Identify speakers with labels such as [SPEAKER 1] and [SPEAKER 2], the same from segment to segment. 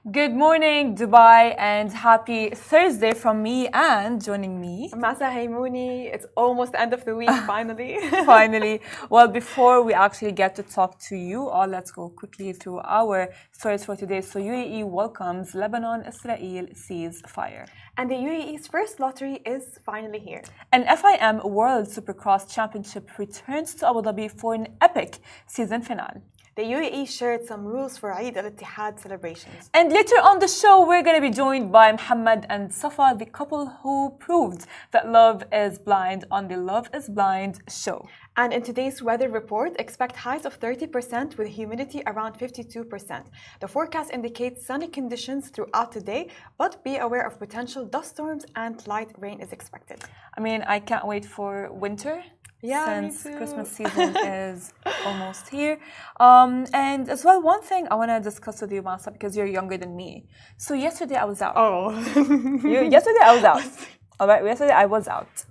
[SPEAKER 1] Good morning, Dubai, and happy Thursday from me and joining me.
[SPEAKER 2] Masa Haimouni, it's almost the end of the week, finally.
[SPEAKER 1] Finally. Well, before we actually get to talk to you all, let's go quickly through our stories for today. So UAE welcomes Lebanon-Israel Ceasefire.
[SPEAKER 2] And the UAE's first lottery is finally here.
[SPEAKER 1] An FIM World Supercross Championship returns to Abu Dhabi for an epic season finale.
[SPEAKER 2] The UAE shared some rules for Eid al-Etihad celebrations.
[SPEAKER 1] And later on the show, we're going to be joined by Mohammed and Safa, the couple who proved that love is blind on the Love is Blind show.
[SPEAKER 2] And in today's weather report, expect highs of 30% with humidity around 52%. The forecast indicates sunny conditions throughout the day, but be aware of potential dust storms and light rain is expected.
[SPEAKER 1] I mean, I can't wait for winter.
[SPEAKER 2] Yeah,
[SPEAKER 1] since
[SPEAKER 2] me too.
[SPEAKER 1] Christmas season is almost here. And as well, one thing I want to discuss with you, Masa, because you're younger than me. So yesterday I was out.
[SPEAKER 2] Oh.
[SPEAKER 1] Yesterday I was out. All right, yesterday I was out.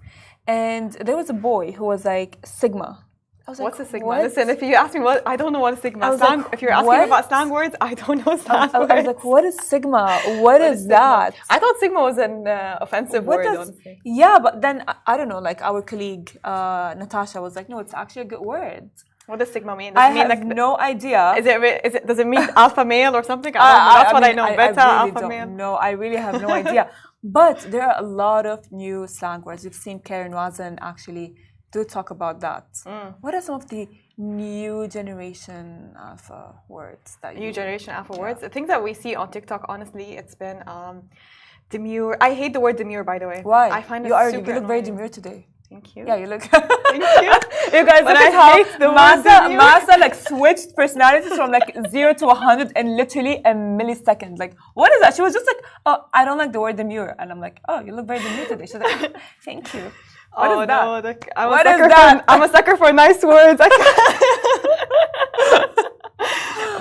[SPEAKER 1] And there was a boy who was like, Sigma. I was like,
[SPEAKER 2] What's a Sigma?
[SPEAKER 1] what?
[SPEAKER 2] Listen, if you ask me what, I don't know what a Sigma is.
[SPEAKER 1] Like,
[SPEAKER 2] if you're asking
[SPEAKER 1] what?
[SPEAKER 2] about slang words, I don't know slang
[SPEAKER 1] I
[SPEAKER 2] words.
[SPEAKER 1] was like, what is Sigma? What is that?
[SPEAKER 2] I thought Sigma was an offensive word, honestly.
[SPEAKER 1] Yeah, but then, I don't know, like our colleague, Natasha was like, no, it's actually a good word.
[SPEAKER 2] What does Sigma mean? Does
[SPEAKER 1] I
[SPEAKER 2] it mean
[SPEAKER 1] have no idea.
[SPEAKER 2] Does it mean alpha male or something? That's what I know. Beta,
[SPEAKER 1] I really
[SPEAKER 2] alpha
[SPEAKER 1] don't
[SPEAKER 2] male.
[SPEAKER 1] know. I really have no idea. But there are a lot of new slang words. You've seen Karen Wazan actually do talk about that. What are some of the new generation of words that
[SPEAKER 2] New generation alpha words? The things that we see on TikTok, honestly, it's been demure. I hate the word demure, by the way.
[SPEAKER 1] Why?
[SPEAKER 2] I find it
[SPEAKER 1] you
[SPEAKER 2] super
[SPEAKER 1] look very
[SPEAKER 2] annoying.
[SPEAKER 1] demure today.
[SPEAKER 2] Thank you.
[SPEAKER 1] Yeah, you look.
[SPEAKER 2] Thank you.
[SPEAKER 1] You guys,
[SPEAKER 2] But
[SPEAKER 1] look at
[SPEAKER 2] I
[SPEAKER 1] how
[SPEAKER 2] hate the word demure.
[SPEAKER 1] Masa like switched personalities from like 0 to 100 in literally a millisecond. Like, what is that? She was just like, oh, I don't like the word demure. And I'm like, oh, you look very demure today. She's like, thank you. What is that?
[SPEAKER 2] No, I'm a sucker for nice words.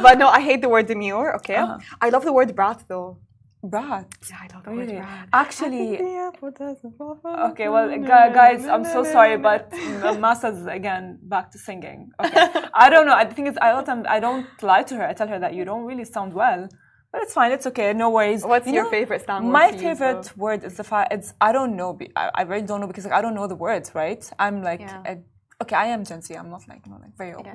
[SPEAKER 2] But no, I hate the word demure, okay? I love the word brat, though.
[SPEAKER 1] Brat.
[SPEAKER 2] Yeah, I love the word brat.
[SPEAKER 1] Actually, okay, well, guys, I'm so sorry, but Masa's again back to singing. Okay, I don't know. The thing is, I don't lie to her. I tell her that you don't really sound well, but it's fine. It's okay. No worries.
[SPEAKER 2] What's your favorite slang word?
[SPEAKER 1] My favorite word is I don't know. I really don't know because like, I don't know the words, right? I'm like. Okay, I am Gen Z. I'm not like, very old.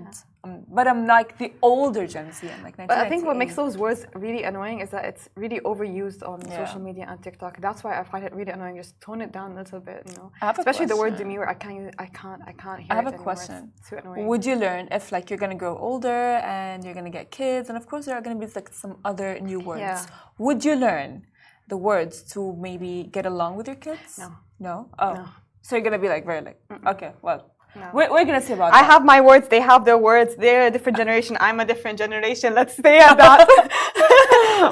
[SPEAKER 1] But I'm like the older Gen Z. I'm like 1998.
[SPEAKER 2] But I think what makes those words really annoying is that it's really overused on social media and TikTok. That's why I find it really annoying. Just tone it down a little bit, Especially the word demure. I can't hear it.
[SPEAKER 1] I have a question.
[SPEAKER 2] It's too annoying.
[SPEAKER 1] Would you learn if like you're gonna grow older and you're gonna get kids, and of course there are gonna be like some other new words.
[SPEAKER 2] Yeah.
[SPEAKER 1] Would you learn the words to maybe get along with your kids?
[SPEAKER 2] No.
[SPEAKER 1] No? Oh. No. So you're gonna be like very like okay, well.
[SPEAKER 2] No.
[SPEAKER 1] We're gonna see about
[SPEAKER 2] I
[SPEAKER 1] that.
[SPEAKER 2] have my words, they have their words. They're a different generation, I'm a different generation. Let's stay at that.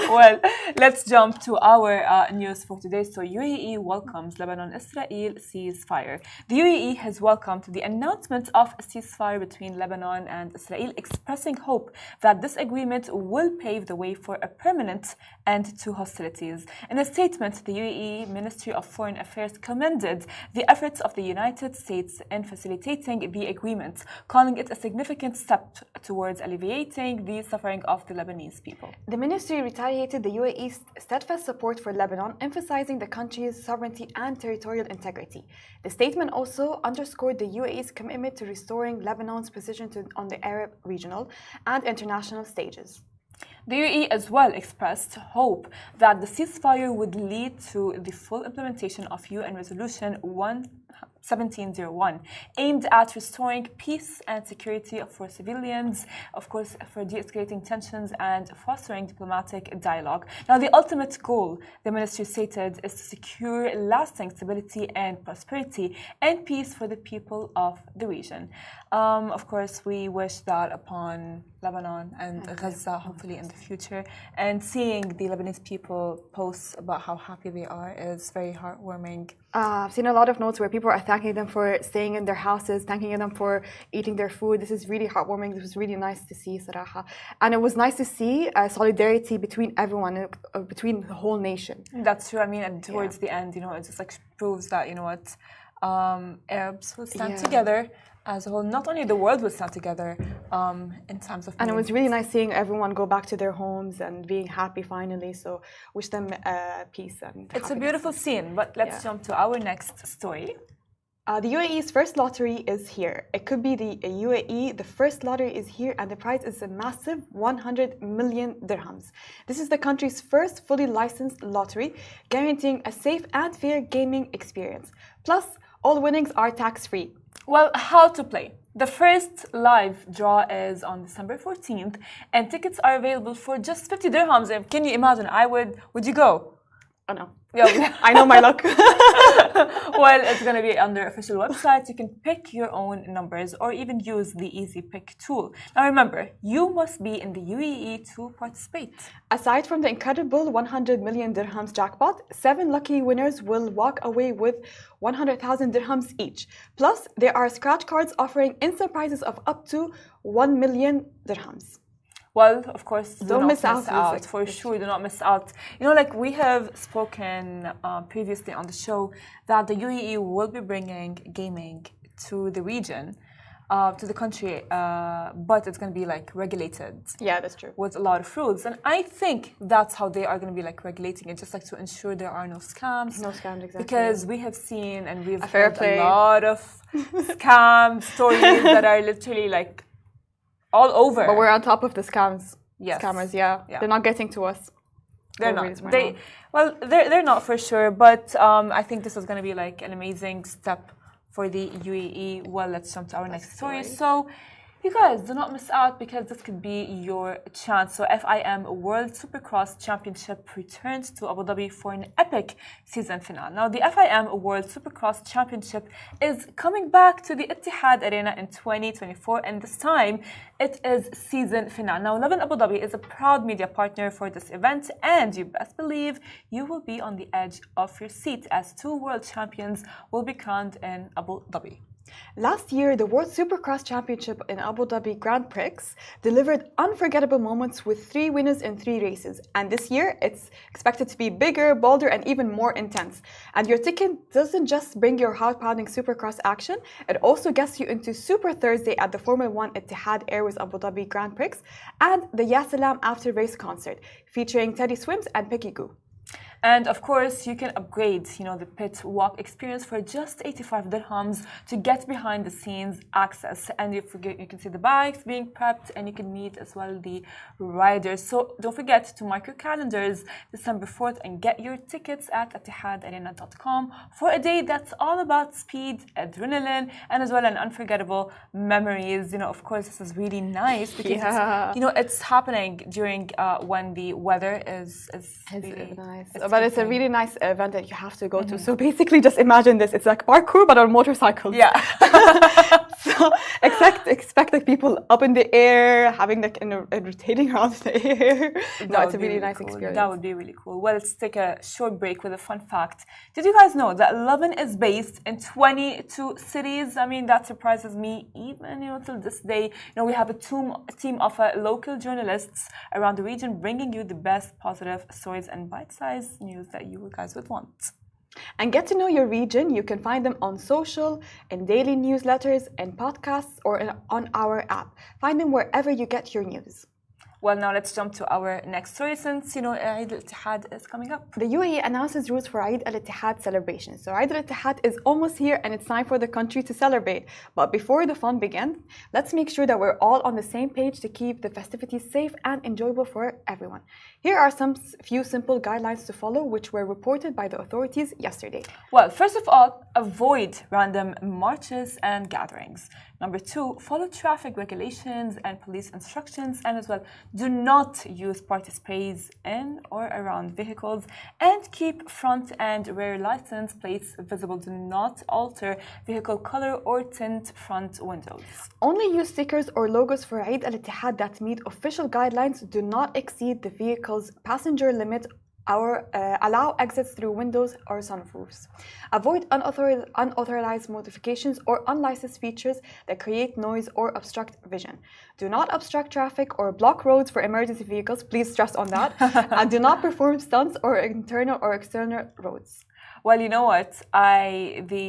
[SPEAKER 1] Well, let's jump to our news for today. So UAE welcomes Lebanon-Israel ceasefire. The UAE has welcomed the announcement of a ceasefire between Lebanon and Israel, expressing hope that this agreement will pave the way for a permanent end to hostilities. In a statement, the UAE Ministry of Foreign Affairs commended the efforts of the United States in facilitating the agreement, calling it a significant step towards alleviating the suffering of the Lebanese people.
[SPEAKER 2] The ministry retaliated the UAE's steadfast support for Lebanon, emphasizing the country's sovereignty and territorial integrity. The statement also underscored the UAE's commitment to restoring Lebanon's position on the Arab regional and international stages.
[SPEAKER 1] The UAE as well expressed hope that the ceasefire would lead to the full implementation of UN Resolution 1701, aimed at restoring peace and security for civilians, of course, for de-escalating tensions and fostering diplomatic dialogue. Now, the ultimate goal, the ministry stated, is to secure lasting stability and prosperity and peace for the people of the region. Of course, we wish that upon Lebanon and Gaza, hopefully in the future. And seeing the Lebanese people post about how happy they are is very heartwarming.
[SPEAKER 2] I've seen a lot of notes where people are thanking them for staying in their houses, thanking them for eating their food. This is really heartwarming. This was really nice to see, Saraha. And it was nice to see solidarity between everyone, between the whole nation.
[SPEAKER 1] That's true. I mean, and towards the end, it just like proves that, Arabs will stand together as a whole. Not only the world will stand together in times of need.
[SPEAKER 2] And it was really nice seeing everyone go back to their homes and being happy finally. So wish them peace and
[SPEAKER 1] It's a beautiful scene, but let's jump to our next story.
[SPEAKER 2] The UAE's first lottery is here. It could be the UAE. The first lottery is here, and the prize is a massive 100 million dirhams. This is the country's first fully licensed lottery, guaranteeing a safe and fair gaming experience. Plus, all winnings are tax-free.
[SPEAKER 1] Well, how to play? The first live draw is on December 14th, and tickets are available for just 50 dirhams. And can you imagine? Would you go?
[SPEAKER 2] Oh no.
[SPEAKER 1] Yeah.
[SPEAKER 2] I know my luck.
[SPEAKER 1] Well, it's going to be on their official website. You can pick your own numbers or even use the Easy Pick tool. Now remember, you must be in the UAE to participate.
[SPEAKER 2] Aside from the incredible 100 million dirhams jackpot, 7 lucky winners will walk away with 100,000 dirhams each. Plus, there are scratch cards offering instant prizes of up to 1 million dirhams.
[SPEAKER 1] Well, of course,
[SPEAKER 2] don't miss out.
[SPEAKER 1] For sure, do not miss out. You know, like we have spoken previously on the show that the UAE will be bringing gaming to the region, to the country, but it's going to be like regulated.
[SPEAKER 2] Yeah, that's true.
[SPEAKER 1] With a lot of rules. And I think that's how they are going to be like regulating it, just like to ensure there are no scams.
[SPEAKER 2] No scams, exactly.
[SPEAKER 1] Because we have seen and we've
[SPEAKER 2] heard
[SPEAKER 1] a lot of scam stories that are literally like all over.
[SPEAKER 2] But we're on top of the scams.
[SPEAKER 1] Yes.
[SPEAKER 2] Scammers, yeah. They're not getting to us.
[SPEAKER 1] They're not. They're not for sure. But I think this is going to be like an amazing step for the UAE. Well, let's jump to our next story. So, you guys, do not miss out because this could be your chance. So FIM World Supercross Championship returns to Abu Dhabi for an epic season finale. Now, the FIM World Supercross Championship is coming back to the Etihad Arena in 2024, and this time it is season finale. Now, Lovin Abu Dhabi is a proud media partner for this event, and you best believe you will be on the edge of your seat as 2 world champions will be crowned in Abu Dhabi.
[SPEAKER 2] Last year, the World Supercross Championship in Abu Dhabi Grand Prix delivered unforgettable moments with 3 winners in 3 races. And this year, it's expected to be bigger, bolder, and even more intense. And your ticket doesn't just bring your heart-pounding Supercross action, it also gets you into Super Thursday at the Formula 1 Etihad Airways Abu Dhabi Grand Prix and the Ya Salam after race concert, featuring Teddy Swims and Peggy Goo.
[SPEAKER 1] And of course, you can upgrade, the pit walk experience for just 85 dirhams to get behind the scenes access. And you can see the bikes being prepped, and you can meet as well the riders. So don't forget to mark your calendars December 4th and get your tickets at etihadarena.com for a day that's all about speed, adrenaline, and as well an unforgettable memories. Of course, this is really nice because it's happening during when the weather is really
[SPEAKER 2] nice. But it's a really nice event that you have to go to. So basically, just imagine this. It's like parkour, but on motorcycles.
[SPEAKER 1] Yeah.
[SPEAKER 2] So expect like people up in the air, having like rotating around the air. No, it's a really nice experience.
[SPEAKER 1] That would be really cool. Well, let's take a short break with a fun fact. Did you guys know that Lovin is based in 22 cities? I mean, that surprises me even till this day. We have a team of local journalists around the region bringing you the best positive stories and bite-sized news that you guys would want.
[SPEAKER 2] And get to know your region. You can find them on social, in daily newsletters, and podcasts, or on our app. Find them wherever you get your news.
[SPEAKER 1] Well, now let's jump to our next story since, Eid al-Etihad is coming up.
[SPEAKER 2] The UAE announces rules for Eid al-Etihad celebration. So Eid al-Etihad is almost here and it's time for the country to celebrate. But before the fun begins, let's make sure that we're all on the same page to keep the festivities safe and enjoyable for everyone. Here are some few simple guidelines to follow, which were reported by the authorities yesterday.
[SPEAKER 1] Well, first of all, avoid random marches and gatherings. Number 2, follow traffic regulations and police instructions, and as well, do not use party sprays in or around vehicles, and keep front and rear license plates visible. Do not alter vehicle color or tint front windows.
[SPEAKER 2] Only use stickers or logos for Eid al-Etihad that meet official guidelines. Do not exceed the vehicle's passenger limit or allow exits through windows or sunroofs. Avoid unauthorized modifications or unlicensed features that create noise or obstruct vision. Do not obstruct traffic or block roads for emergency vehicles. Please stress on that. And do not perform stunts or internal or external roads.
[SPEAKER 1] Well, you know what? The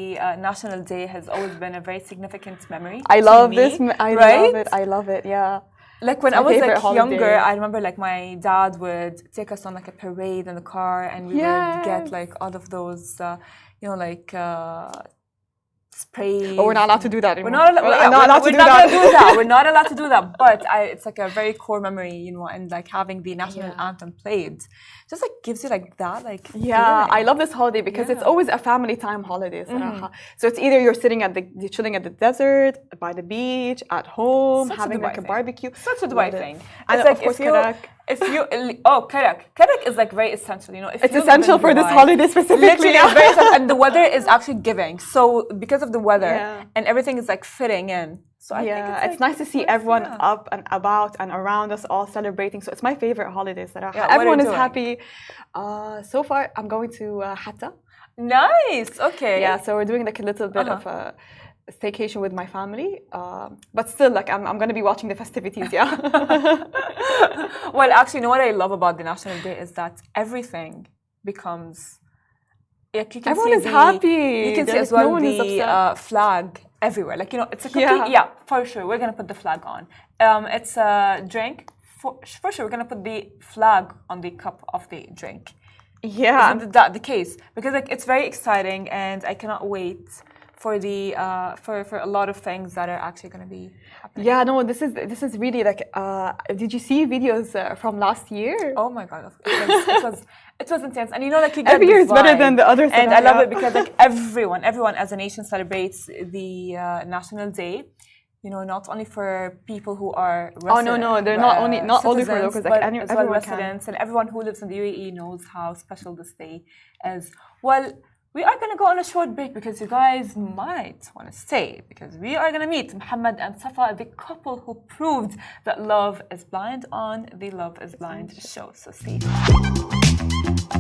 [SPEAKER 1] National Day has always been a very significant memory.
[SPEAKER 2] I
[SPEAKER 1] to
[SPEAKER 2] love
[SPEAKER 1] me,
[SPEAKER 2] this. I
[SPEAKER 1] right?
[SPEAKER 2] love it. I love it. Yeah.
[SPEAKER 1] Like when
[SPEAKER 2] It's
[SPEAKER 1] I
[SPEAKER 2] my
[SPEAKER 1] was
[SPEAKER 2] favorite
[SPEAKER 1] like
[SPEAKER 2] holiday.
[SPEAKER 1] younger, I remember like my dad would take us on like a parade in the car, and we would get
[SPEAKER 2] Yes.
[SPEAKER 1] like all of those, like spray.
[SPEAKER 2] Oh, we're not allowed to do that anymore.
[SPEAKER 1] We're not allowed,
[SPEAKER 2] We're not allowed to
[SPEAKER 1] we're
[SPEAKER 2] do
[SPEAKER 1] not
[SPEAKER 2] that.
[SPEAKER 1] gonna do that. We're not allowed to do that. But it's like a very core memory, and like having the national
[SPEAKER 2] Yeah.
[SPEAKER 1] anthem played, just like gives you like that, like
[SPEAKER 2] Yeah,
[SPEAKER 1] feeling.
[SPEAKER 2] I love this holiday because it's
[SPEAKER 1] Yeah.
[SPEAKER 2] always a family time holiday. صراحة. So it's either you're chilling at the desert, by the beach, at home,
[SPEAKER 1] Such a
[SPEAKER 2] having
[SPEAKER 1] Dubai
[SPEAKER 2] like a
[SPEAKER 1] thing.
[SPEAKER 2] barbecue.
[SPEAKER 1] Such a Dubai
[SPEAKER 2] Love it.
[SPEAKER 1] thing.
[SPEAKER 2] And
[SPEAKER 1] It's like
[SPEAKER 2] of course,
[SPEAKER 1] if you,
[SPEAKER 2] karak.
[SPEAKER 1] if you, oh, karak is like very essential. If
[SPEAKER 2] It's
[SPEAKER 1] you live
[SPEAKER 2] essential
[SPEAKER 1] in
[SPEAKER 2] for this
[SPEAKER 1] Dubai,
[SPEAKER 2] holiday specifically.
[SPEAKER 1] Literally, it's very essential, and the weather is actually giving. So because of the weather
[SPEAKER 2] Yeah.
[SPEAKER 1] and everything is like fitting in. So I think
[SPEAKER 2] Yeah, it's
[SPEAKER 1] like,
[SPEAKER 2] nice to see
[SPEAKER 1] nice,
[SPEAKER 2] everyone
[SPEAKER 1] yeah.
[SPEAKER 2] up and about and around us all celebrating. So it's my favorite holiday. صراحة.
[SPEAKER 1] Yeah, what are
[SPEAKER 2] Everyone
[SPEAKER 1] you
[SPEAKER 2] is
[SPEAKER 1] doing?
[SPEAKER 2] happy. So far, I'm going to Hatta.
[SPEAKER 1] Nice. Okay.
[SPEAKER 2] Yeah, so we're doing like a little bit of a staycation with my family. But still, like I'm going to be watching the festivities. Yeah.
[SPEAKER 1] Well, actually, you know what I love about the National Day is that everything becomes. Like you can
[SPEAKER 2] Everyone
[SPEAKER 1] see
[SPEAKER 2] is happy.
[SPEAKER 1] You can see
[SPEAKER 2] There's
[SPEAKER 1] as well
[SPEAKER 2] no one is
[SPEAKER 1] the
[SPEAKER 2] upset.
[SPEAKER 1] flag everywhere. Like it's a complete.
[SPEAKER 2] Yeah.
[SPEAKER 1] Yeah, for sure. We're gonna put the flag on. It's a drink. For sure, we're gonna put the flag on the cup of the drink.
[SPEAKER 2] Yeah.
[SPEAKER 1] Isn't that the case? Because like it's very exciting, and I cannot wait for the for a lot of things that are actually gonna be happening.
[SPEAKER 2] Yeah, no, this is really like. Did you see videos from last year?
[SPEAKER 1] Oh my god, it was intense, and like you get
[SPEAKER 2] Every year
[SPEAKER 1] this
[SPEAKER 2] is better
[SPEAKER 1] vibe.
[SPEAKER 2] than the other.
[SPEAKER 1] And I love
[SPEAKER 2] yeah.
[SPEAKER 1] it because like everyone as a nation celebrates the National Day. Not only for people who are
[SPEAKER 2] Oh no, they're not only for
[SPEAKER 1] citizens,
[SPEAKER 2] locals.
[SPEAKER 1] but
[SPEAKER 2] Like
[SPEAKER 1] as well
[SPEAKER 2] everyone
[SPEAKER 1] residents and everyone who lives in the UAE knows how special this day is. Well, we are going to go on a short break because you guys might want to stay because we are going to meet Mohammed and Safa, the couple who proved that love is blind on the Love is Blind show. So stay tuned.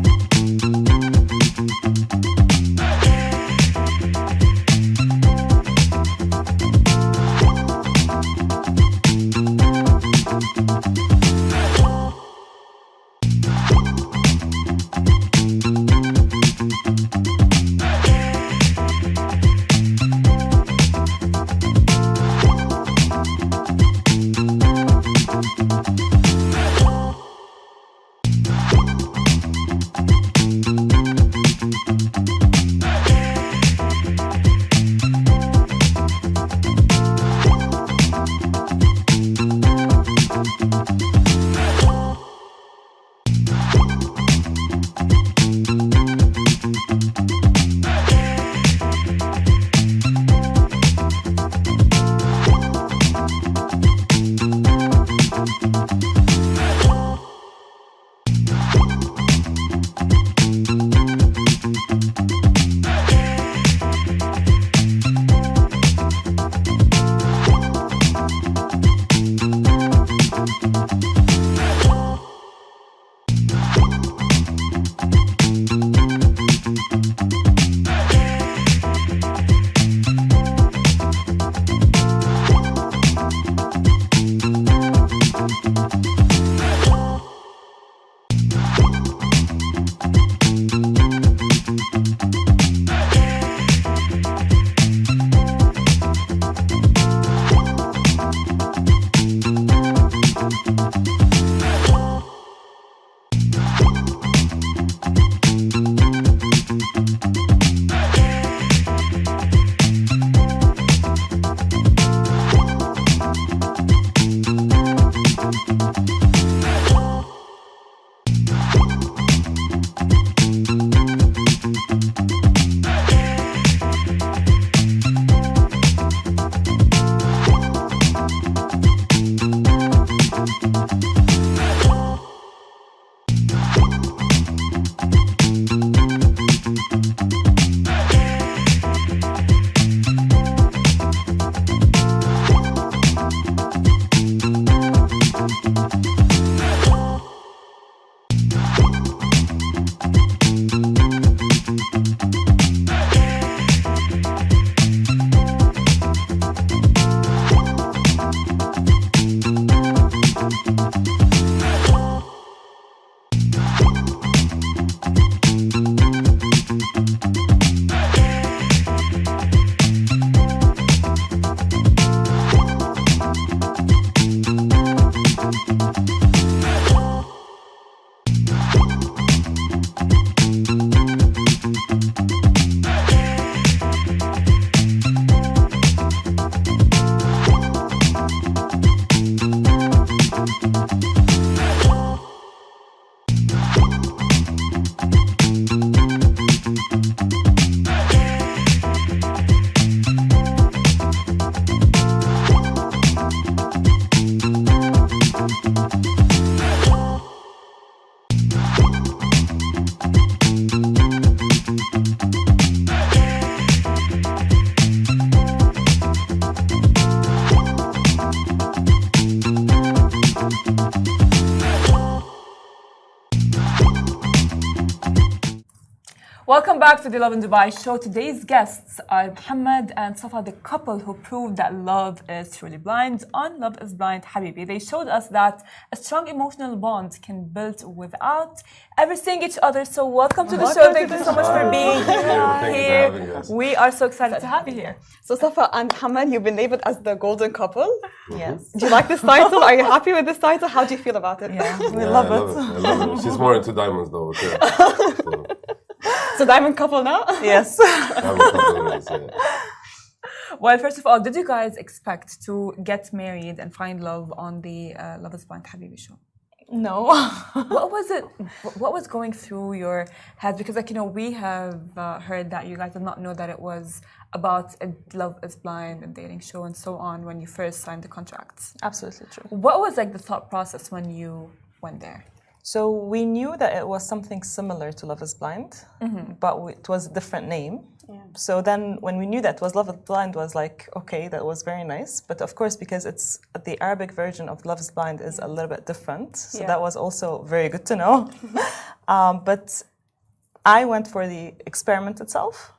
[SPEAKER 1] Welcome back to the Lovin Dubai show. Today's guests are Mohammed and Safa, the couple who proved that love is truly blind on Love is Blind Habibi. They showed us that a strong emotional bond can be built without ever seeing each other. So welcome to the show. Thank you so much for being here. We are so excited to have you here.
[SPEAKER 2] So Safa and Mohammed, you've been labeled as the golden couple.
[SPEAKER 3] Yes.
[SPEAKER 2] Do you like this title? Are you happy with this title? How do you feel about it?
[SPEAKER 3] We love it.
[SPEAKER 4] I love it. She's more into diamonds though. Okay.
[SPEAKER 2] So diamond couple now?
[SPEAKER 3] Yes.
[SPEAKER 1] Well, first of all, did you guys expect to get married and find love on the Love is Blind Habibi show?
[SPEAKER 3] No.
[SPEAKER 1] What was it? What was going through your head? Because, we have heard that you guys did not know that it was about a Love is Blind and dating show and so on when you first signed the contracts.
[SPEAKER 3] Absolutely true.
[SPEAKER 1] What was the thought process when you went there?
[SPEAKER 3] So we knew that it was something similar to Love is Blind, but it was a different name.
[SPEAKER 2] Yeah.
[SPEAKER 3] So then when we knew that was Love is Blind was like, okay, that was very nice. But of course, because it's the Arabic version of Love is Blind is a little bit different. So that was also very good to know. But I went for the experiment itself.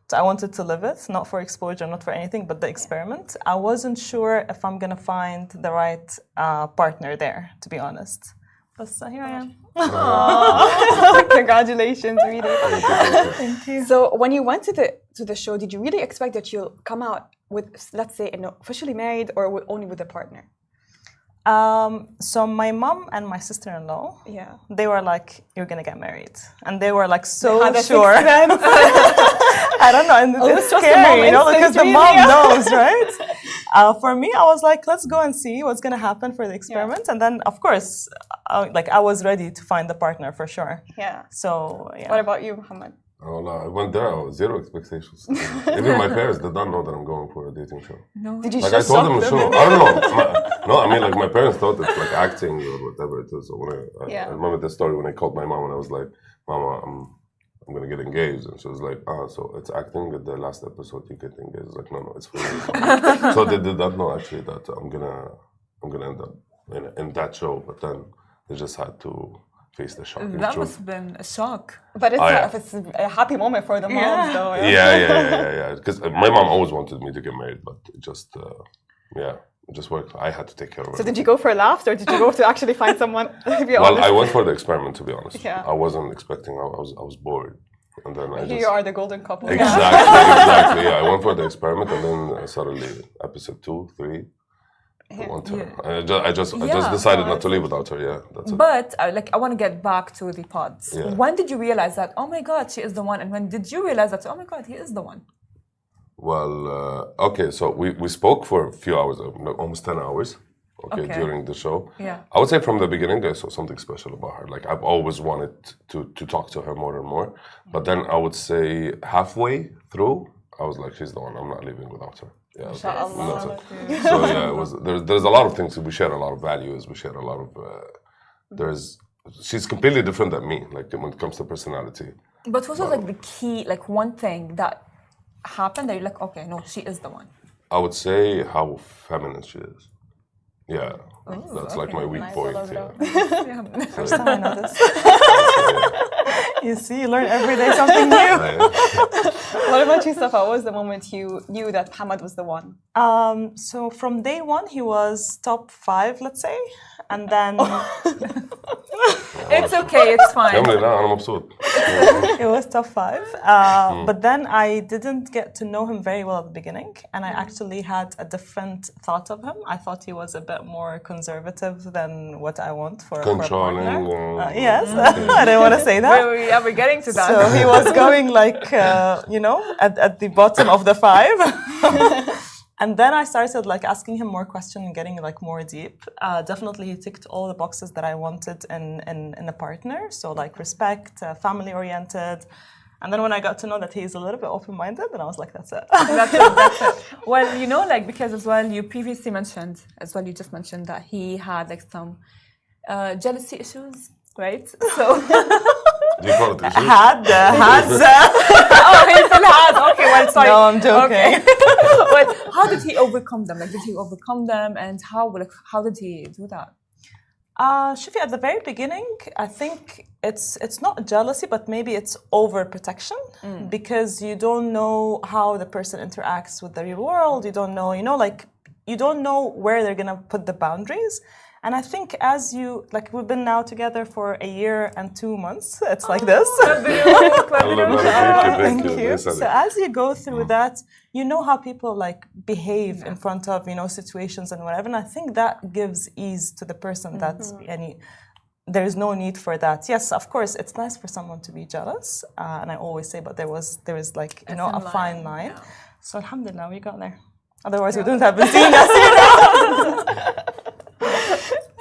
[SPEAKER 3] So I wanted to live it, not for exposure, not for anything, but the experiment. I wasn't sure if I'm going to find the right partner there, to be honest. But here I am.
[SPEAKER 2] Congratulations, really.
[SPEAKER 3] Thank you.
[SPEAKER 2] So when you went to the show, did you really expect that you'll come out with, let's say, officially married or only with a partner?
[SPEAKER 3] So my mom and my sister-in-law, they were like, "You're gonna get married," and they were like so sure. I don't know, and it's scary, because the mom knows, right? For me, I was like, let's go and see what's gonna happen for the experiment, and then of course, I was ready to find the partner for sure.
[SPEAKER 2] Yeah.
[SPEAKER 3] So
[SPEAKER 2] What about you, Mohammed?
[SPEAKER 4] Oh no, I went there. I was zero expectations. Even my parents did not know that I'm going for a dating show.
[SPEAKER 1] No.
[SPEAKER 2] Did you
[SPEAKER 4] Like I told them the show. I don't know. My parents thought it's like acting or whatever it is. So when I remember the story when I called my mom and I was like, "Mama, I'm gonna get engaged," and she was like, so it's acting. At the last episode, you get engaged. I was like, no, it's for me. So they did not know actually that I'm gonna end up in that show. But then they just had to face the shock.
[SPEAKER 1] That must have been a shock.
[SPEAKER 2] But it's a happy moment for the moms, though.
[SPEAKER 4] Yeah. Because my mom always wanted me to get married, but it just, it just worked. I had to take care of it.
[SPEAKER 2] So did you go for laughs or did you go to actually find someone?
[SPEAKER 4] Well, I went for the experiment, to be honest.
[SPEAKER 2] Yeah.
[SPEAKER 4] I wasn't expecting. I was bored, and then
[SPEAKER 2] Here you are, the golden couple.
[SPEAKER 4] Exactly. Yeah, I went for the experiment, and then suddenly, episode 2, 3. I want her. I just decided not to leave without her. Yeah, that's it.
[SPEAKER 1] But I want to get back to the pods.
[SPEAKER 4] Yeah.
[SPEAKER 1] When did you realize that? Oh my God, she is the one. And when did you realize that? Oh my God, he is the one.
[SPEAKER 4] Well, okay. So we spoke for a few hours, almost 10 hours. Okay, during the show.
[SPEAKER 1] Yeah.
[SPEAKER 4] I would say from the beginning I saw something special about her. Like I've always wanted to talk to her more and more. But then I would say halfway through, I was like, she's the one. I'm not leaving without her. Yeah, so it was. There's a lot of things. We share a lot of values. We share a lot of. She's completely different than me. Like when it comes to personality.
[SPEAKER 1] But what was the key? One thing that happened that you're like, okay, no, she is the one.
[SPEAKER 4] I would say how feminine she is. Yeah, that's like my weak point.
[SPEAKER 3] First time I know this. You see, you learn every day something new.
[SPEAKER 2] What about you, Safa? What was the moment you knew that Mohammed was the one?
[SPEAKER 3] So from day one, he was top 5, let's say, and then
[SPEAKER 1] it's okay, it's fine.
[SPEAKER 3] It was top 5, but then I didn't get to know him very well at the beginning, and I actually had a different thought of him. I thought he was a bit more conservative than what I want for a partner. Yes, I didn't want to say that.
[SPEAKER 1] We're getting to that.
[SPEAKER 3] So he was going at the bottom of the 5. And then I started asking him more questions and getting more deep. Definitely he ticked all the boxes that I wanted in a partner. So respect, family oriented. And then when I got to know that he's a little bit open-minded, then I was like, that's it.
[SPEAKER 1] That's it. Well, because as well, you previously mentioned, you just mentioned that he had some jealousy issues, right? So
[SPEAKER 4] Do you call it issues?
[SPEAKER 3] Had.
[SPEAKER 1] Oh, he still has. Okay, well, sorry.
[SPEAKER 3] No, I'm joking.
[SPEAKER 1] Okay. But how did he overcome them? Did he overcome them, and how did he do that?
[SPEAKER 3] Shufi, at the very beginning, I think it's not jealousy, but maybe it's overprotection because you don't know how the person interacts with the real world. You don't know, you don't know where they're gonna put the boundaries. And I think as you, we've been now together for a year and 2 months. It's like this. Thank you. So as you go through that, you know how people behave in front of, situations and whatever. And I think that gives ease to the person that's, there is no need for that. Yes, of course, it's nice for someone to be jealous. And I always say, but there is a fine line. Yeah. So alhamdulillah, we got there. Otherwise, we wouldn't have been seeing us.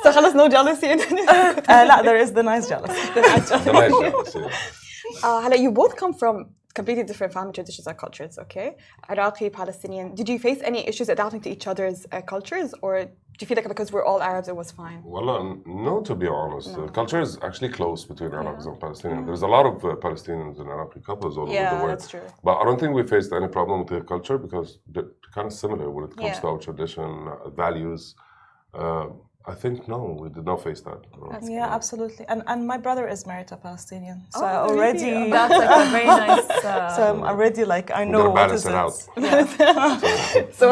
[SPEAKER 2] So خلاص no jealousy.
[SPEAKER 3] There is the nice jealousy.
[SPEAKER 2] You both come from completely different family traditions and cultures, okay? Iraqi, Palestinian. Did you face any issues adapting to each other's cultures, or do you feel like because we're all Arabs it was fine?
[SPEAKER 4] Well, no, to be honest. The culture is actually close between Arabs and Palestinians. There's a lot of Palestinians and Iraqi couples all over the world.
[SPEAKER 2] That's true.
[SPEAKER 4] But I don't think we faced any problem with the culture because they're kind of similar when it comes to our tradition, values. I think no, we did not face that. No.
[SPEAKER 3] Absolutely. And my brother is married to a Palestinian, so I already
[SPEAKER 1] that's a very nice.
[SPEAKER 3] So I'm already I know what is it.
[SPEAKER 4] Out.
[SPEAKER 2] So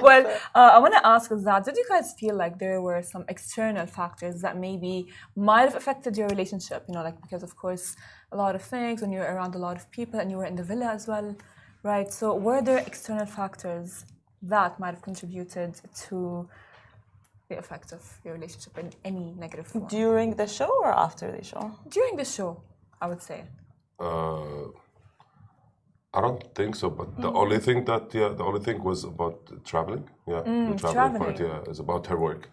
[SPEAKER 1] Well, I want to ask that. Did you guys feel like there were some external factors that maybe might have affected your relationship? Because of course, a lot of things when you're around a lot of people and you were in the villa as well, right? So were there external factors that might have contributed to the effect of your relationship in any negative form?
[SPEAKER 3] During the show or after the show?
[SPEAKER 1] During the show, I would say.
[SPEAKER 4] I don't think so, but the only thing was about traveling. Yeah, the traveling part. Yeah, is about her work.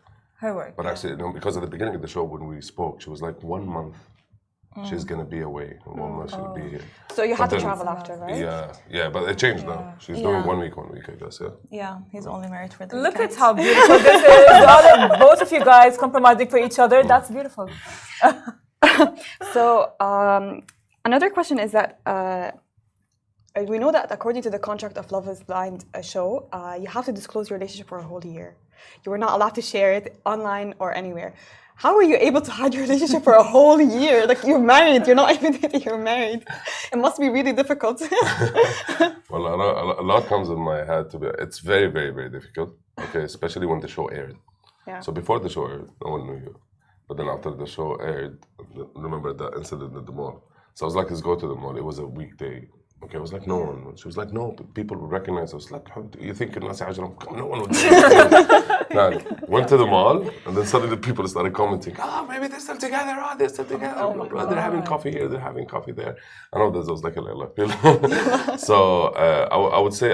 [SPEAKER 1] Her work.
[SPEAKER 4] But actually, because at the beginning of the show when we spoke, she was like 1 month. She's gonna be away. 1 month she'll be here.
[SPEAKER 2] So you had to travel after, right?
[SPEAKER 4] Yeah, but it changed now. She's doing 1 week, I guess.
[SPEAKER 3] Yeah, he's only married for the
[SPEAKER 1] Look at how beautiful this is. Both of you guys compromising for each other. That's beautiful.
[SPEAKER 2] So another question is that we know that according to the contract of Love is Blind show, you have to disclose your relationship for a whole year. You were not allowed to share it online or anywhere. How were you able to hide your relationship for a whole year? You're married, you're not even dating, you're married. It must be really difficult.
[SPEAKER 4] Well, a lot comes in my head. It's very, very, very difficult. Okay, especially when the show aired.
[SPEAKER 2] Yeah.
[SPEAKER 4] So before the show aired, no one knew you. But then after the show aired, remember that incident at the mall. So I was like, let's go to the mall. It was a weekday. Okay, I was like, no one. She was like, no, people would recognize us. I was like, you think no one would went to the mall, and then suddenly people started commenting, maybe they're still together, they're still together. They're having coffee here, they're having coffee there. I know this was like a little appeal. So I would say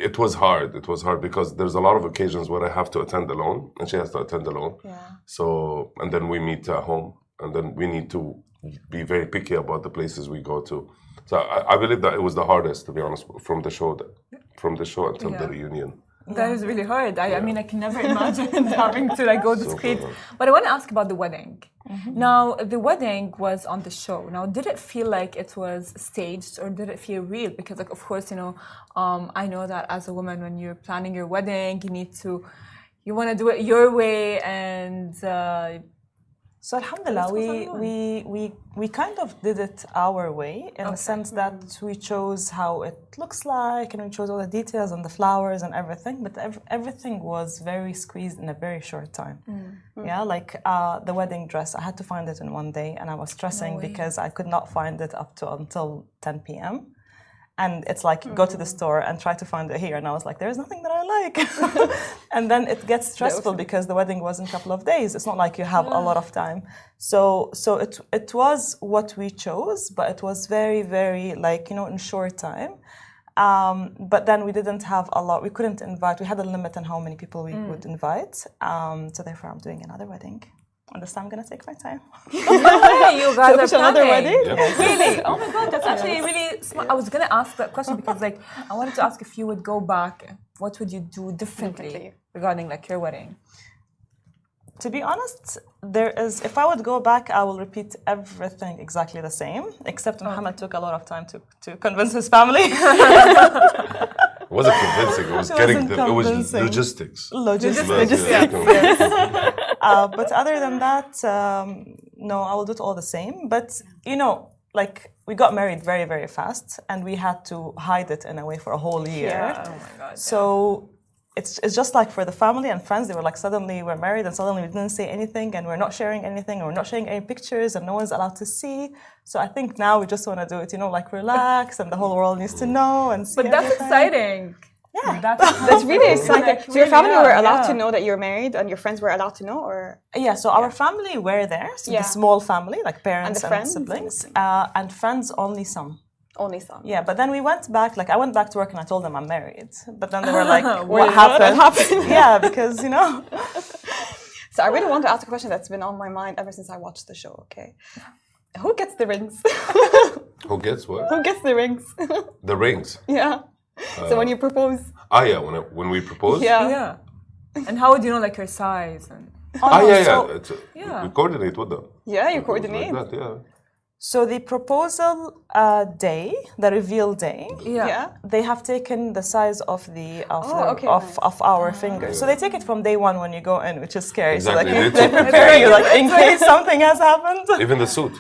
[SPEAKER 4] it was hard. It was hard because there's a lot of occasions where I have to attend alone, and she has to attend alone.
[SPEAKER 2] Yeah.
[SPEAKER 4] So, and then we meet at home, and then we need to be very picky about the places we go to. So I believe that it was the hardest, to be honest, from the show until the reunion.
[SPEAKER 1] That is really hard. I mean, I can never imagine having to go discreet. But I want to ask about the wedding. Now, the wedding was on the show. Now, did it feel like it was staged or did it feel real? Because, of course, I know that as a woman, when you're planning your wedding, you want to do it your way and.
[SPEAKER 3] So alhamdulillah, we kind of did it our way in the sense that we chose how it looks like and we chose all the details and the flowers and everything, but everything was very squeezed in a very short time. Yeah, the wedding dress, I had to find it in 1 day and I was stressing because I could not find it until 10 p.m. And it's like, go to the store and try to find it here. And I was like, there's nothing that I like. And then it gets stressful because the wedding was in a couple of days. It's not like you have a lot of time. So it was what we chose, but it was very, very in short time. But then we didn't have a lot. We couldn't invite. We had a limit on how many people we would invite. So therefore, I'm doing another wedding. And this time I'm gonna take my time.
[SPEAKER 1] You guys are planning
[SPEAKER 2] another wedding?
[SPEAKER 4] Yeah.
[SPEAKER 1] Really? Oh my God, that's actually really smart. I was gonna ask that question because I wanted to ask if you would go back, what would you do differently regarding your wedding?
[SPEAKER 3] To be honest, if I would go back, I will repeat everything exactly the same, except Mohammed took a lot of time to convince his family.
[SPEAKER 4] wasn't convincing. It was
[SPEAKER 3] It
[SPEAKER 4] getting.
[SPEAKER 3] wasn't
[SPEAKER 4] It was
[SPEAKER 3] convincing.
[SPEAKER 4] logistics.
[SPEAKER 3] Logistics.
[SPEAKER 4] Yeah.
[SPEAKER 3] But other than that, no, I will do it all the same. But like we got married very, very fast, and we had to hide it in a way for a whole year.
[SPEAKER 1] Oh my God.
[SPEAKER 3] So it's just like for the family and friends, they were like, suddenly we're married and suddenly we didn't say anything and we're not sharing anything and we're not sharing any pictures and no one's allowed to see. So I think now we just want to do it, like relax and the whole world needs to know and see.
[SPEAKER 1] But that's
[SPEAKER 3] everything.
[SPEAKER 1] exciting.
[SPEAKER 3] Yeah.
[SPEAKER 2] That's really exciting. So your family were allowed
[SPEAKER 1] yeah.
[SPEAKER 2] to know that you're married, and your friends were allowed to know, or
[SPEAKER 3] Yeah, so our family were there, so
[SPEAKER 2] Yeah.
[SPEAKER 3] the small family, like parents
[SPEAKER 2] And the
[SPEAKER 3] and,
[SPEAKER 2] friends?
[SPEAKER 3] siblings, and friends only some.
[SPEAKER 2] only some?
[SPEAKER 3] Yeah, but then we went back, like I went back to work and I told them I'm married. But then they were like, what
[SPEAKER 1] What
[SPEAKER 3] happened? Yeah, because,
[SPEAKER 2] So I really want to ask a question that's been on my mind ever since I watched the show. Okay, who gets the rings?
[SPEAKER 4] Who gets what?
[SPEAKER 2] Who gets the rings?
[SPEAKER 4] The rings.
[SPEAKER 2] Yeah. So when you propose,
[SPEAKER 4] Yeah, when we propose.
[SPEAKER 1] Yeah. And how would you know like her size and
[SPEAKER 4] Yeah.
[SPEAKER 3] so-
[SPEAKER 1] Yeah.
[SPEAKER 4] We coordinate with them.
[SPEAKER 2] yeah, you
[SPEAKER 4] It was
[SPEAKER 2] coordinate.
[SPEAKER 4] Like that, yeah.
[SPEAKER 3] So the proposal day, the reveal day,
[SPEAKER 2] Yeah.
[SPEAKER 3] they have taken the size of
[SPEAKER 2] okay,
[SPEAKER 3] of our fingers. So they take it from day one when you go in, which is scary.
[SPEAKER 4] Exactly.
[SPEAKER 3] So like
[SPEAKER 4] They
[SPEAKER 3] they
[SPEAKER 4] took-
[SPEAKER 3] prepare you like in case something has happened.
[SPEAKER 4] Even the suit.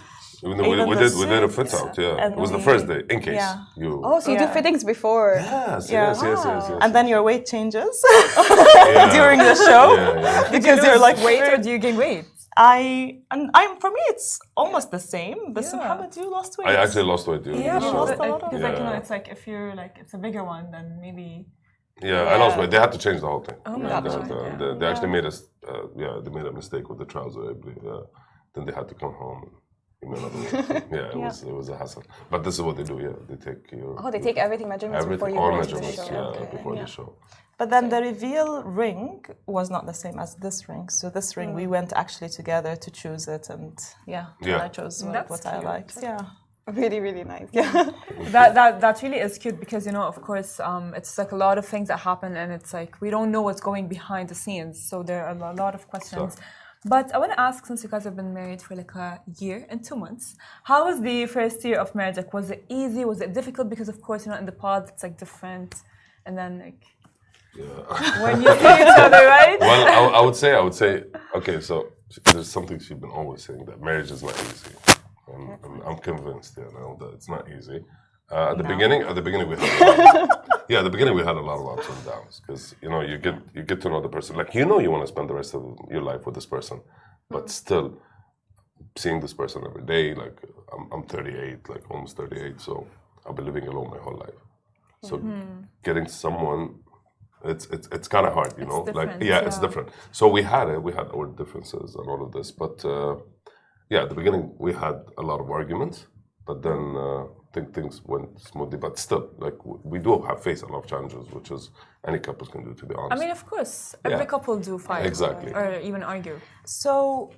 [SPEAKER 4] Even though
[SPEAKER 3] Even
[SPEAKER 4] we
[SPEAKER 3] the
[SPEAKER 4] did a
[SPEAKER 3] suit.
[SPEAKER 4] fit out, yeah.
[SPEAKER 3] And
[SPEAKER 4] It was the
[SPEAKER 3] we-
[SPEAKER 4] first day, in case
[SPEAKER 3] Yeah.
[SPEAKER 4] you.
[SPEAKER 2] Oh, so you do
[SPEAKER 3] Yeah.
[SPEAKER 2] fittings before?
[SPEAKER 4] Yes,
[SPEAKER 3] Yeah.
[SPEAKER 4] yes.
[SPEAKER 3] And then your weight changes
[SPEAKER 4] Yeah.
[SPEAKER 3] during the show
[SPEAKER 4] Yeah.
[SPEAKER 3] because you're like
[SPEAKER 1] weight or do you gain weight?
[SPEAKER 3] For me it's almost the same. But
[SPEAKER 1] Yeah.
[SPEAKER 3] Mohammed, you lost weight.
[SPEAKER 4] I actually lost weight during
[SPEAKER 1] Yeah,
[SPEAKER 4] the
[SPEAKER 3] lost
[SPEAKER 4] show.
[SPEAKER 3] a lot of
[SPEAKER 1] because like
[SPEAKER 4] Yeah.
[SPEAKER 1] it's like if you're like it's a bigger one, then maybe
[SPEAKER 4] Yeah, I lost weight. They had to change the whole thing.
[SPEAKER 1] Oh my
[SPEAKER 4] Yeah,
[SPEAKER 1] God,
[SPEAKER 4] they actually made us. They made a mistake with the trouser. I believe. Yeah. Then they had to come home. And give me another one. Yeah, it was a hassle. But this is what they do. Yeah, they take your
[SPEAKER 2] Oh, they take everything measurements before
[SPEAKER 4] everything,
[SPEAKER 2] you
[SPEAKER 4] all
[SPEAKER 2] go into the
[SPEAKER 4] measurements.
[SPEAKER 2] show.
[SPEAKER 4] Yeah,
[SPEAKER 2] Okay.
[SPEAKER 4] before the show.
[SPEAKER 3] But then the reveal ring was not the same as this ring. So this ring, we went actually together to choose it, and
[SPEAKER 4] Yeah.
[SPEAKER 3] I chose
[SPEAKER 1] That's
[SPEAKER 3] what I
[SPEAKER 1] cute.
[SPEAKER 3] liked. Yeah.
[SPEAKER 2] Really, really nice. Yeah.
[SPEAKER 1] that really is cute because of course it's like a lot of things that happen and it's like we don't know what's going behind the scenes, so there are a lot of questions. But I want to ask, since you guys have been married for like a year and 2 months, how was the first year of marriage? Like, was it easy? Was it difficult? Because of course in the pod it's like different, and then like when you see each other, right?
[SPEAKER 4] Well, I would say, okay, so there's something she's been always saying, that marriage is not easy. And I'm convinced, now that it's not easy. At the beginning, we had a lot of ups and downs because you get to know the person. Like you want to spend the rest of your life with this person, but still seeing this person every day. Like I'm 38, like almost 38, so I've been living alone my whole life. So getting someone. It's kind of hard, it's different. So we had our differences and all of this, but at the beginning we had a lot of arguments, but then I think things went smoothly. But still, like we do faced a lot of challenges, which is any couples can do, to be honest.
[SPEAKER 1] I mean, of course, every couple do fight,
[SPEAKER 4] Exactly.
[SPEAKER 1] or even argue.
[SPEAKER 3] So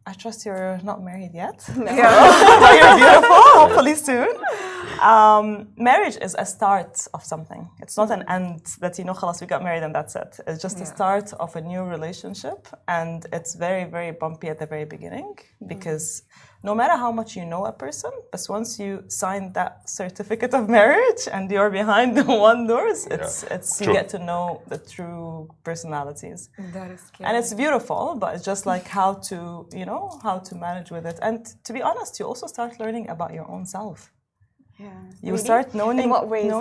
[SPEAKER 3] I trust you're not married yet. But you're beautiful. Hopefully soon. Marriage is a start of something. It's not an end that خلاص we got married and that's it. It's just a start of a new relationship, and it's very, very bumpy at the very beginning because no matter how much you know a person, but once you sign that certificate of marriage and you're behind the one doors, it's you
[SPEAKER 4] True.
[SPEAKER 3] get to know the true personalities.
[SPEAKER 1] That is scary.
[SPEAKER 3] And it's beautiful, but it's just like how to manage with it. And to be honest, you also start learning about your own self.
[SPEAKER 2] Yeah.
[SPEAKER 3] You start knowing.
[SPEAKER 2] In what ways?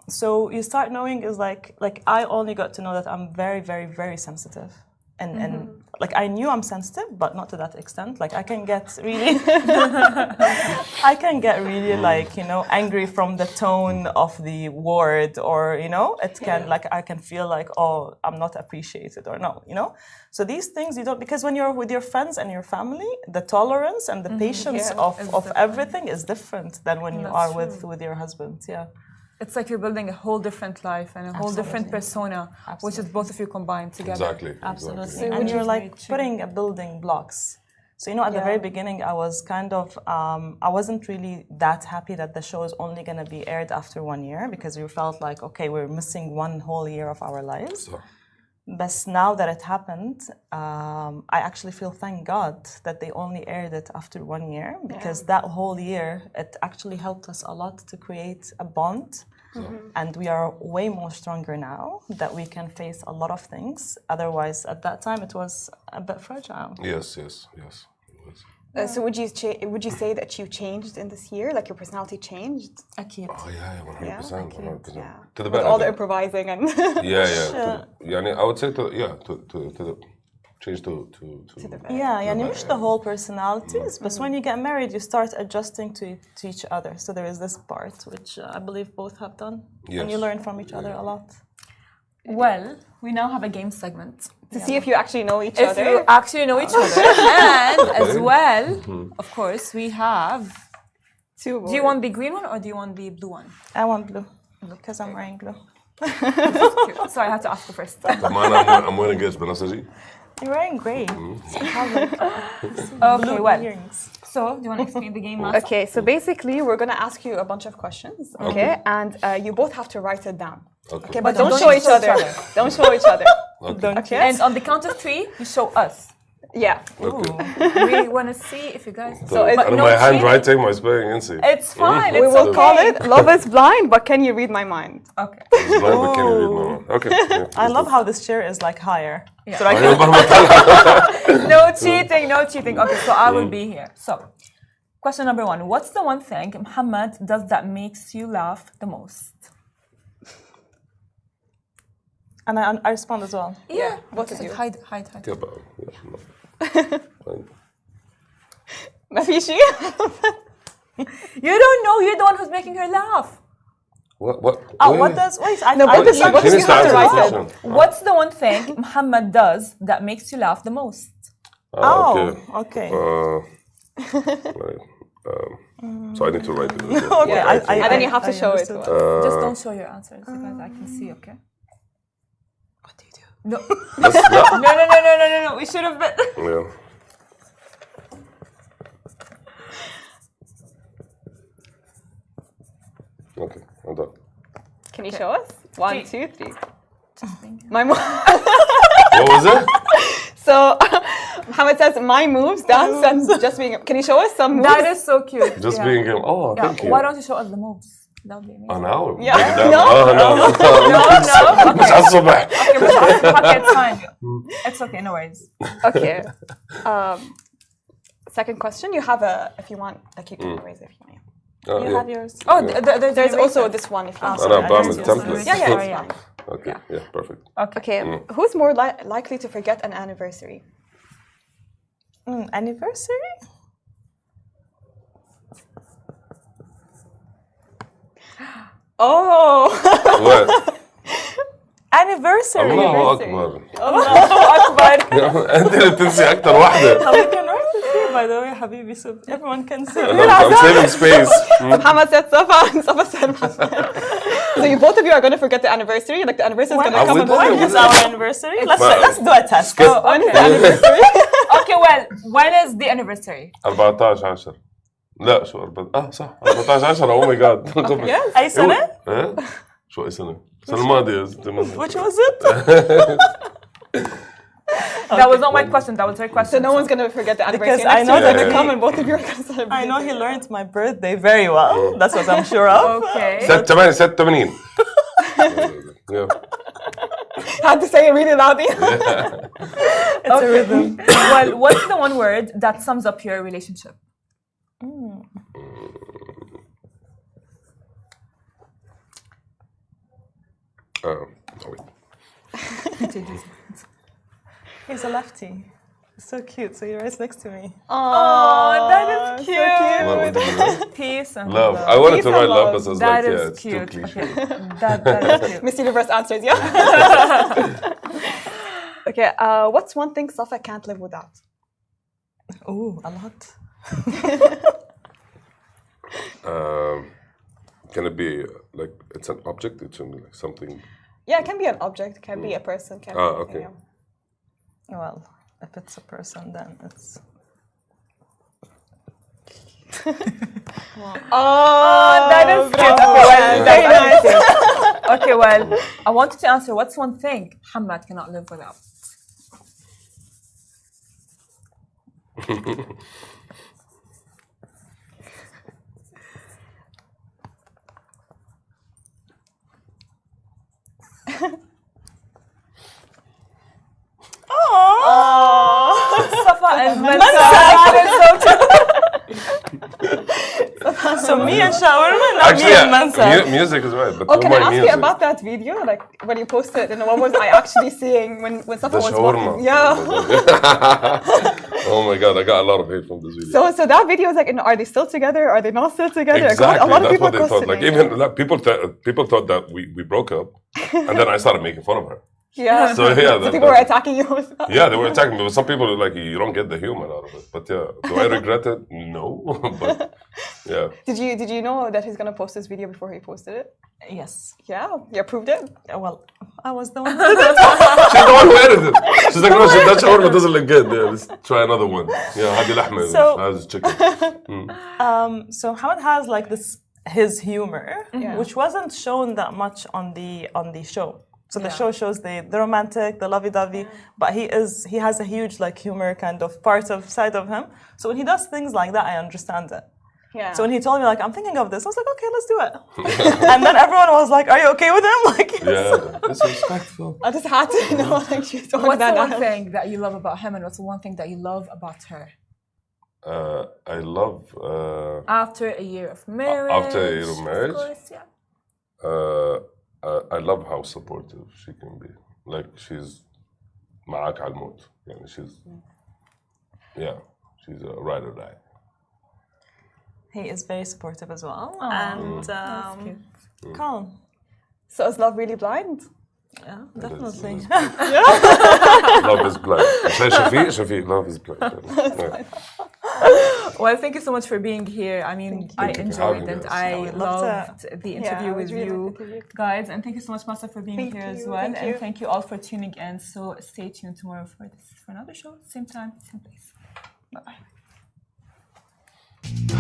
[SPEAKER 3] So you start knowing is like I only got to know that I'm very, very, very sensitive. And like I knew I'm sensitive, but not to that extent. Like I can get really like, angry from the tone of the word, or it can like I can feel like, oh, I'm not appreciated, or no, So these things you don't, because when you're with your friends and your family, the tolerance and the patience of everything is different than when you are with your husband. Yeah.
[SPEAKER 1] It's like you're building a whole different life and a whole different persona, which is both of you combined together.
[SPEAKER 4] Exactly.
[SPEAKER 3] Absolutely. And you're like putting a building blocks. So, at the very beginning, I was kind of, I wasn't really that happy that the show is only going to be aired after 1 year, because we felt like, okay, we're missing one whole year of our lives. But now that it happened, I actually feel, thank God, that they only aired it after 1 year, because that whole year, it actually helped us a lot to create a bond
[SPEAKER 4] So.
[SPEAKER 3] And we are way more stronger now that we can face a lot of things. Otherwise, at that time, it was a bit fragile.
[SPEAKER 4] Yes. It was.
[SPEAKER 2] So would you say that you changed in this year? Like your personality changed?
[SPEAKER 3] أكيد.
[SPEAKER 4] Oh yeah, 100%. 100%.
[SPEAKER 2] Yeah.
[SPEAKER 4] To the
[SPEAKER 2] With
[SPEAKER 4] better.
[SPEAKER 2] all the improvising and
[SPEAKER 4] I would say to the change to
[SPEAKER 2] the better.
[SPEAKER 3] Yeah, يعني مش the whole personalities, but when you get married, you start adjusting to each other. So there is this part, which I believe both have done.
[SPEAKER 4] Yes.
[SPEAKER 3] And you learn from each other a lot.
[SPEAKER 1] Well, we now have a game segment.
[SPEAKER 2] To see if you actually know each
[SPEAKER 1] If
[SPEAKER 2] other.
[SPEAKER 1] you actually know each other. And as well, of course, we have...
[SPEAKER 2] Two
[SPEAKER 1] Do you want the green one or do you want the blue one?
[SPEAKER 3] I want blue, because I'm wearing blue.
[SPEAKER 1] So I had to ask you first.
[SPEAKER 4] طب ما I'm wearing this بنفسجي.
[SPEAKER 3] You're wearing gray.
[SPEAKER 1] Okay, well.
[SPEAKER 3] Earrings.
[SPEAKER 1] So, do you want to explain the game now?
[SPEAKER 2] Okay, so basically we're gonna ask you a bunch of questions, okay? And you both have to write it down. Okay, but don't show each other. Don't show each other. Okay.
[SPEAKER 1] And on the count of 3, you show us.
[SPEAKER 2] Yeah.
[SPEAKER 4] Okay.
[SPEAKER 1] We want to see if you guys...
[SPEAKER 2] So it's
[SPEAKER 4] And
[SPEAKER 1] no
[SPEAKER 4] my
[SPEAKER 1] cheating.
[SPEAKER 4] handwriting, my spelling, insane.
[SPEAKER 1] It's fine.
[SPEAKER 2] we
[SPEAKER 1] It's
[SPEAKER 2] will
[SPEAKER 1] okay.
[SPEAKER 2] call it Love is Blind, but can you read my mind?
[SPEAKER 1] Okay.
[SPEAKER 4] It's blind, but can you read my mind? Okay.
[SPEAKER 3] I love how this chair is like higher.
[SPEAKER 1] Yeah.
[SPEAKER 3] So I can
[SPEAKER 1] No cheating, no cheating. Okay, so I will be here. So, question number 1. What's the one thing Mohammed does that makes you laugh the most?
[SPEAKER 3] and I respond as well.
[SPEAKER 2] Yeah, both of
[SPEAKER 1] Okay,
[SPEAKER 2] you.
[SPEAKER 1] Hide.
[SPEAKER 4] Yeah, but, no. Fine.
[SPEAKER 2] ما في شيء.
[SPEAKER 1] You don't know. You're the one who's making her laugh.
[SPEAKER 4] What?
[SPEAKER 3] What does... Wait, I...
[SPEAKER 2] No, but this
[SPEAKER 3] I-
[SPEAKER 2] is-
[SPEAKER 4] Can you
[SPEAKER 2] you have
[SPEAKER 4] start
[SPEAKER 2] to
[SPEAKER 4] the
[SPEAKER 2] write it.
[SPEAKER 4] question?
[SPEAKER 1] What's the one thing Mohammed does that makes you laugh the most?
[SPEAKER 3] Oh,
[SPEAKER 4] Okay.
[SPEAKER 3] okay.
[SPEAKER 4] Right. So I need to write it.
[SPEAKER 3] Okay,
[SPEAKER 2] And then you have to show it to
[SPEAKER 3] understood.
[SPEAKER 2] us.
[SPEAKER 1] Just don't show your answers because I can see, okay?
[SPEAKER 3] What do you do?
[SPEAKER 1] No.
[SPEAKER 4] That's not,
[SPEAKER 1] No. We should have been...
[SPEAKER 4] yeah. Okay, I'm done.
[SPEAKER 2] Can you show us? 1, 2, 3.
[SPEAKER 1] thinking.
[SPEAKER 2] My move.
[SPEAKER 4] What was it?
[SPEAKER 2] So Mohammed says my moves, dance, and just being. Can you show us some moves?
[SPEAKER 1] That is so cute.
[SPEAKER 4] Just
[SPEAKER 1] Yeah.
[SPEAKER 4] being him. Oh,
[SPEAKER 1] Yeah.
[SPEAKER 4] thank you.
[SPEAKER 1] Why don't you show us the moves? That would be amazing.
[SPEAKER 4] Oh, now?
[SPEAKER 2] Yeah.
[SPEAKER 4] Break it down.
[SPEAKER 2] No.
[SPEAKER 4] Oh, no. مش على الصبح.
[SPEAKER 1] Okay, it's fine. It's okay, no worries.
[SPEAKER 2] Okay. Second question. You have a. If you want, like you can erase it if you want.
[SPEAKER 4] Oh,
[SPEAKER 3] You
[SPEAKER 4] yeah.
[SPEAKER 3] have yours.
[SPEAKER 1] Oh,
[SPEAKER 2] There's also this one if you want.
[SPEAKER 4] أنا بعمل
[SPEAKER 3] Sorry,
[SPEAKER 4] template.
[SPEAKER 2] Yeah,
[SPEAKER 1] Sorry,
[SPEAKER 2] it's
[SPEAKER 1] yeah.
[SPEAKER 2] fine.
[SPEAKER 4] Okay, yeah, perfect.
[SPEAKER 2] Okay. Who's more likely to forget an anniversary?
[SPEAKER 3] Anniversary?
[SPEAKER 2] Oh.
[SPEAKER 4] What?
[SPEAKER 3] Anniversary.
[SPEAKER 4] الله أكبر.
[SPEAKER 1] أكبر.
[SPEAKER 4] أنت اللي بتنسي أكتر واحدة.
[SPEAKER 3] We can write it here, by the way, حبيبي, so everyone can see.
[SPEAKER 4] I'm saving space.
[SPEAKER 2] Mohammed said Safa and Safa said Mohammed. So you both of you are going to forget the anniversary? Like the anniversary is going to
[SPEAKER 4] I
[SPEAKER 2] come
[SPEAKER 4] would-
[SPEAKER 2] and
[SPEAKER 3] When is our anniversary? Let's do a test.
[SPEAKER 2] When is the anniversary?
[SPEAKER 1] Okay, well, when is the anniversary?
[SPEAKER 4] 14/10. لا شو 4 صح 14/10 اوه ماي جاد
[SPEAKER 3] أي سنة?
[SPEAKER 4] ايه شو اي سنة؟ السنة الماضية
[SPEAKER 3] Which was it?
[SPEAKER 1] That was not my question, that was her question.
[SPEAKER 2] So no one's going to forget the anniversary.
[SPEAKER 3] Because I
[SPEAKER 2] Next
[SPEAKER 3] know
[SPEAKER 2] year
[SPEAKER 3] that
[SPEAKER 2] they're
[SPEAKER 3] we-
[SPEAKER 2] going to come and both of you are going to celebrate.
[SPEAKER 3] I know he learned my birthday very well. That's what I'm sure of.
[SPEAKER 1] Okay.
[SPEAKER 4] 86 Yeah.
[SPEAKER 2] Had to say it really loudly.
[SPEAKER 3] It's a rhythm.
[SPEAKER 1] Well, what's the one word that sums up your relationship?
[SPEAKER 4] Oh, wait.
[SPEAKER 3] He's a lefty. So cute. So you're right next to me.
[SPEAKER 1] Oh, that is cute.
[SPEAKER 4] What would you do?
[SPEAKER 1] Peace and
[SPEAKER 4] Love. I wanted
[SPEAKER 2] Peace
[SPEAKER 4] to
[SPEAKER 2] and
[SPEAKER 4] write love,
[SPEAKER 2] love.
[SPEAKER 4] but I was
[SPEAKER 1] That
[SPEAKER 4] like,
[SPEAKER 1] is
[SPEAKER 4] yeah, it's too
[SPEAKER 1] cute.
[SPEAKER 4] cliche.
[SPEAKER 1] Okay. That is cute.
[SPEAKER 2] Miss Universe answers, yeah? Okay, what's one thing Safa can't live without?
[SPEAKER 3] Oh, a lot.
[SPEAKER 4] Can it be like it's an object? It's like something.
[SPEAKER 2] Yeah, it can be an object, it can be a person, can be anything,
[SPEAKER 4] okay.
[SPEAKER 2] yeah.
[SPEAKER 3] Well, if it's a person, then it's...
[SPEAKER 2] Oh,
[SPEAKER 1] That is cute. Okay, well,
[SPEAKER 2] very nice.
[SPEAKER 1] Okay, well, I wanted to answer what's one thing Mohammed cannot live without? and that is so true.
[SPEAKER 3] So me and shawarma, not
[SPEAKER 4] Actually,
[SPEAKER 3] me and Mansa.
[SPEAKER 4] music is right. But
[SPEAKER 5] Oh, can I
[SPEAKER 4] my
[SPEAKER 5] ask you
[SPEAKER 4] music.
[SPEAKER 5] about that video? Like when you posted, and what was I actually seeing when Safa
[SPEAKER 4] The
[SPEAKER 5] was
[SPEAKER 4] shawarma.
[SPEAKER 5] walking? Yeah.
[SPEAKER 4] Oh my god, I got a lot of hate from this video.
[SPEAKER 5] So that video is like, are they still together? Are they not still together?
[SPEAKER 4] Exactly,
[SPEAKER 5] A lot of
[SPEAKER 4] that's
[SPEAKER 5] people
[SPEAKER 4] what they thought. Like
[SPEAKER 5] questioning.
[SPEAKER 4] even like, people thought that we broke up, and then I started making fun of her.
[SPEAKER 5] Yeah.
[SPEAKER 4] So yeah,
[SPEAKER 5] So people were attacking you.
[SPEAKER 4] yeah, they were attacking me. But some people are like, you don't get the humor out of it. But yeah, do I regret it? No. But yeah.
[SPEAKER 5] Did you know that he's gonna post this video before he posted it?
[SPEAKER 3] Yes.
[SPEAKER 5] Yeah, you approved it.
[SPEAKER 3] Well, I was the one.
[SPEAKER 4] She's the one who edited. She's like, no, that shawarma doesn't look good. Yeah, let's try another one. Yeah, hadi lahma.
[SPEAKER 3] So-
[SPEAKER 4] How's chicken?
[SPEAKER 3] So Hamad has like this his humor,
[SPEAKER 5] Yeah.
[SPEAKER 3] which wasn't shown that much on the show. So the show shows the romantic, the lovey-dovey, but he has a huge like humor kind of side of him. So when he does things like that, I understand it.
[SPEAKER 5] Yeah.
[SPEAKER 3] So when he told me like I'm thinking of this, I was like, okay, let's do it. And then everyone was like, are you okay with him? Like,
[SPEAKER 4] Yeah, it's respectful.
[SPEAKER 5] I just had to know like she's talking
[SPEAKER 1] What's the
[SPEAKER 5] that
[SPEAKER 1] one
[SPEAKER 5] out.
[SPEAKER 1] thing that you love about him, and what's the one thing that you love about her?
[SPEAKER 4] I love.
[SPEAKER 1] After a year of marriage.
[SPEAKER 4] After a year of marriage?
[SPEAKER 1] Of course, yeah.
[SPEAKER 4] I love how supportive she can be. Like she's معاك على الموت. يعني she's a ride or die.
[SPEAKER 3] he is very supportive as well, and calm.
[SPEAKER 5] So is love really blind?
[SPEAKER 3] Yeah, definitely.
[SPEAKER 4] Love is blind. Say Shafiq, love is blind. Yeah.
[SPEAKER 1] Well, thank you so much for being here. I mean, I
[SPEAKER 4] Thank you for
[SPEAKER 1] enjoyed
[SPEAKER 4] having
[SPEAKER 1] it.
[SPEAKER 4] us.
[SPEAKER 1] I
[SPEAKER 3] would love
[SPEAKER 1] loved the interview
[SPEAKER 5] it was
[SPEAKER 1] with
[SPEAKER 5] really
[SPEAKER 1] you
[SPEAKER 5] nice to hear.
[SPEAKER 1] guys. And thank you so much, Masa, for being
[SPEAKER 5] Thank
[SPEAKER 1] here as
[SPEAKER 5] you,
[SPEAKER 1] well.
[SPEAKER 5] thank you.
[SPEAKER 1] And thank you all for tuning in. So stay tuned tomorrow for another show. Same time, same place. Bye-bye.